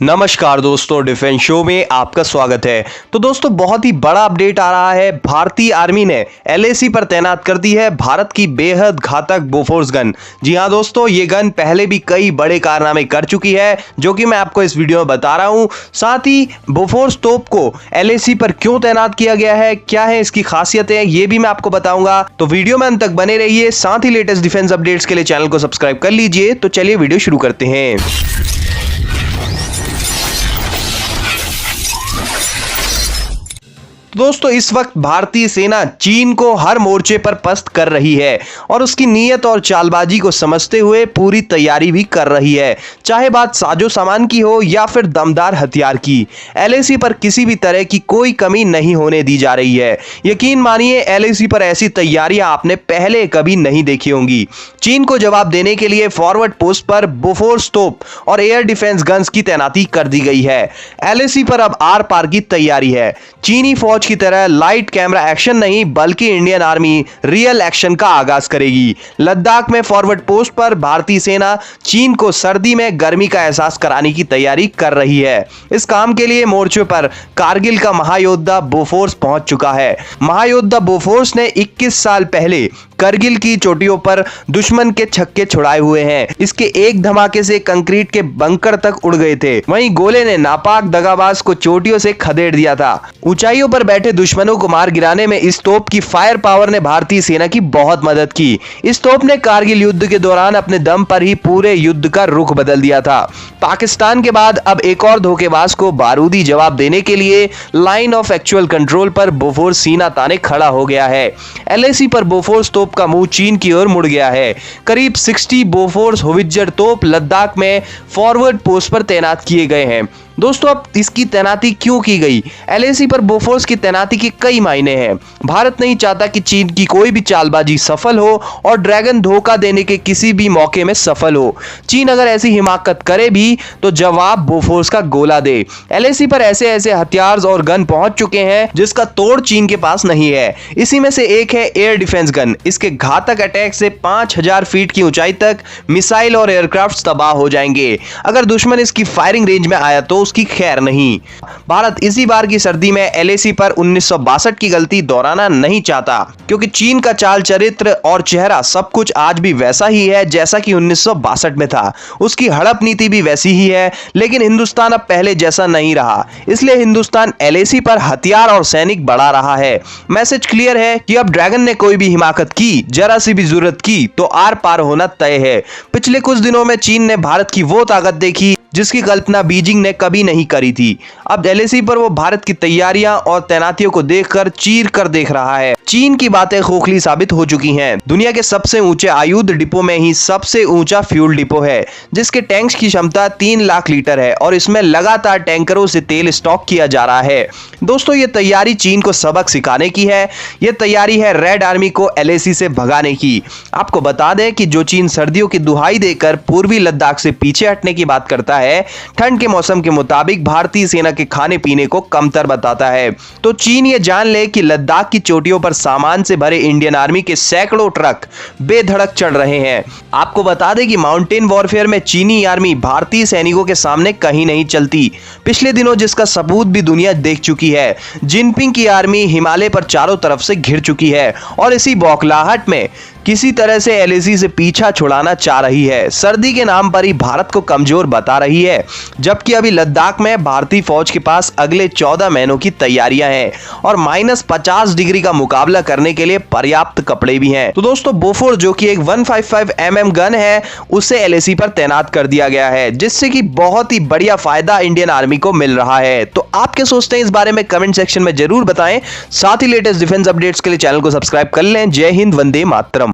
नमस्कार दोस्तों, defence show में आपका स्वागत है। तो दोस्तों, बहुत ही बड़ा अपडेट आ रहा है। भारतीय आर्मी ने एलएसी पर तैनात कर दी है भारत की बेहद घातक बोफोर्स गन। जी हां दोस्तों, ये गन पहले भी कई बड़े कारनामे कर चुकी है, जो कि मैं आपको इस वीडियो में बता रहा हूं। साथ ही बोफोर्स तोप को एलएसी पर क्यों तैनात किया गया है, क्या है इसकी खासियतें, ये भी मैं आपको बताऊंगा। तो वीडियो में अंत तक बने रहिए। साथ ही लेटेस्ट डिफेंस अपडेट्स के लिए चैनल को सब्सक्राइब कर लीजिए। तो चलिए वीडियो शुरू करते हैं। दोस्तों, इस वक्त भारतीय सेना चीन को हर मोर्चे पर पस्त कर रही है और उसकी नीयत और चालबाजी को समझते हुए पूरी तैयारी भी कर रही है। चाहे बात साजो सामान की हो या फिर दमदार हथियार की, एलएसी पर किसी भी तरह की कोई कमी नहीं होने दी जा रही है। यकीन मानिए, एलएसी पर ऐसी तैयारियां आपने पहले कभी नहीं देखी होंगी। चीन को जवाब देने के लिए फॉरवर्ड पोस्ट पर बोफोर्स तोप और एयर डिफेंस गन्स की तैनाती कर दी गई है। एलएसी पर अब आर पार की तैयारी है। चीनी फौज की तरह लाइट कैमरा एक्शन नहीं, बल्कि इंडियन आर्मी रियल एक्शन का आगाज करेगी। लद्दाख में फॉरवर्ड पोस्ट पर भारतीय सेना चीन को सर्दी में गर्मी का एहसास कराने की तैयारी कर रही है। इस काम के लिए मोर्चे पर कारगिल का महायोद्धा बोफोर्स पहुंच चुका है। महायोद्धा बोफोर्स ने 21 साल पहले करगिल की चोटियों पर दुश्मन के छक्के छुड़ाए हुए हैं। इसके एक धमाके से कंक्रीट के बंकर तक उड़ गए थे। वहीं गोले ने नापाक दगाबाज को चोटियों से खदेड़ दिया था। ऊंचाइयों पर बैठे दुश्मनों को मार गिराने में इस तोप की फायर पावर ने भारतीय सेना की बहुत मदद की। इस तोप ने कारगिल युद्ध के दौरान अपने दम पर ही पूरे युद्ध का रुख बदल दिया था। पाकिस्तान के बाद अब एक और धोखेबाज को बारूदी जवाब देने के लिए लाइन ऑफ एक्चुअल कंट्रोल पर बोफोर्स सीना ताने खड़ा हो गया है। एलएसी पर बोफोर्स तोप का मुंह चीन की ओर मुड़ गया है। करीब 60 बोफोर्स होवित्जर तोप लद्दाख में फॉरवर्ड पोस्ट पर तैनात किए गए हैं। दोस्तों, अब इसकी तैनाती क्यों की गई? एलएसी पर बोफोर्स की तैनाती के कई मायने हैं। भारत नहीं चाहता कि चीन की कोई भी चालबाजी सफल हो और ड्रैगन धोखा देने के किसी भी मौके में सफल हो। चीन अगर ऐसी हिमाकत करे भी तो जवाब बोफोर्स का गोला दे। एलएसी पर ऐसे ऐसे हथियार और गन पहुंच चुके हैं जिसका तोड़ चीन के पास नहीं है। इसी में से एक है एयर डिफेंस गन। इसके घातक अटैक से 5000 फीट की ऊंचाई तक मिसाइल और एयरक्राफ्ट तबाह हो जाएंगे। अगर दुश्मन इसकी फायरिंग रेंज में आया तो उसकी खैर नहीं। भारत इसी बार की सर्दी में एलएसी पर 1962 की गलती दोहराना नहीं चाहता, क्योंकि चीन का चाल चरित्र और चेहरा सब कुछ आज भी वैसा ही है जैसा कि 1962 में था। उसकी हड़प नीति भी वैसी ही है, लेकिन हिंदुस्तान अब पहले जैसा नहीं रहा। इसलिए हिंदुस्तान एलएसी पर हथियार और सैनिक बढ़ा रहा है। मैसेज क्लियर है कि अब ड्रैगन ने कोई भी हिमाकत की, जरा सी भी जरूरत की, तो आर पार होना तय है। पिछले कुछ दिनों में चीन ने भारत की वो ताकत देखी जिसकी कल्पना बीजिंग ने कभी नहीं करी थी। अब एलएसी पर वो भारत की तैयारियां और तैनातियों को देखकर चीर कर देख रहा है। चीन की बातें खोखली साबित हो चुकी हैं। दुनिया के सबसे ऊंचे आयुध डिपो में ही सबसे ऊंचा फ्यूल डिपो है, जिसके टैंक्स की क्षमता 3 लाख लीटर है और इसमें लगातार टैंकरों से तेल स्टॉक किया जा रहा है। दोस्तों, ये तैयारी चीन को सबक सिखाने की है। ये तैयारी है रेड आर्मी को एलएसी से भगाने की। आपको बता दें कि जो चीन सर्दियों की दुहाई देकर पूर्वी लद्दाख से पीछे हटने की बात करता है, ठंड के मौसम के मुताबिक भारतीय सेना के खाने पीने को कमतर बताता है। तो चीन ये जान ले कि लद्दाख की चोटियों पर सामान से भरे इंडियन आर्मी के सैकड़ों ट्रक बेधड़क चढ़ रहे हैं। आपको बता दें कि माउंटेन वॉरफेयर में चीनी आर्मी भारतीय सैनिकों के सामने कहीं नहीं चलती। पिछले दिनों जिसका सबूत भी दुनिया देख चुकी है। जिनपिंग की आर्मी हिमालय पर चारों तरफ से घिर चुकी है और इसी बौखलाहट में किसी तरह से एलएसी से पीछा छुड़ाना चाह रही है। सर्दी के नाम पर ही भारत को कमजोर बता रही है, जबकि अभी लद्दाख में भारतीय फौज के पास अगले 14 महीनों की तैयारियां हैं और -50 डिग्री का मुकाबला करने के लिए पर्याप्त कपड़े भी हैं। तो दोस्तों, बोफोर्स जो कि एक 155 mm गन है, उसे एलएसी पर तैनात कर दिया गया है, जिससे कि बहुत ही बढ़िया फायदा इंडियन आर्मी को मिल रहा है। तो आप क्या सोचते हैं इस बारे में कमेंट सेक्शन में जरूर बताएं। साथ ही लेटेस्ट डिफेंस अपडेट्स के लिए चैनल को सब्सक्राइब कर लें। जय हिंद, वंदे मातरम।